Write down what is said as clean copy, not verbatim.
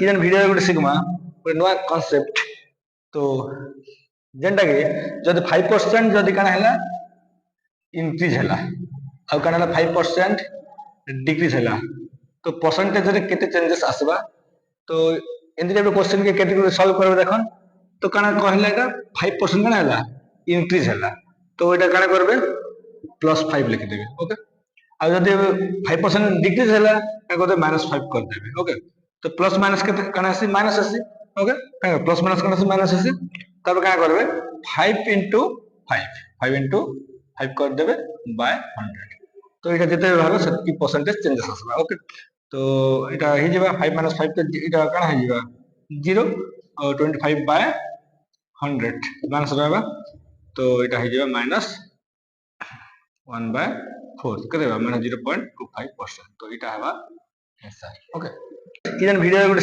इधर वीडियो गोटे शिखमा गोटे नुआ कॉन्सेप्ट तो जेनटा कि जब 5% जदि काना हैला इंक्रीज हैला आ काना 5% डिक्रीज हैला तो परसेंटेज रे केते चेंजेस आसबा तो एंती टाइप क्वेश्चन के कैटेगरी सॉल्व करबे देखन तो काना कहला एटा 5% काना हैला इंक्रीज हैला तो एटा काना करबे +5 लिख देबे ओके आ जदि 5% डिक्रीज हैला ता कहते -5 कर देबे ओके तो प्लस माइनस के काना आसी माइनस आसी ओके प्लस माइनस काना आसी माइनस आसी तब काना करबे 5 into 5 5 into 5 कर देबे बाय 100 तो एटा जते रहला सेति परसेंटेज चेंजेस आसबा ओके तो एटा हि जेबा 5 - 5 के एटा काना हि जेबा 0 और 25 बाय 100 माइनस रहबा तो एटा हि जेबा -1 बाय 4 के देबा -0.25% तो एटा हवा आंसर ओके इधर वीडियो गोटे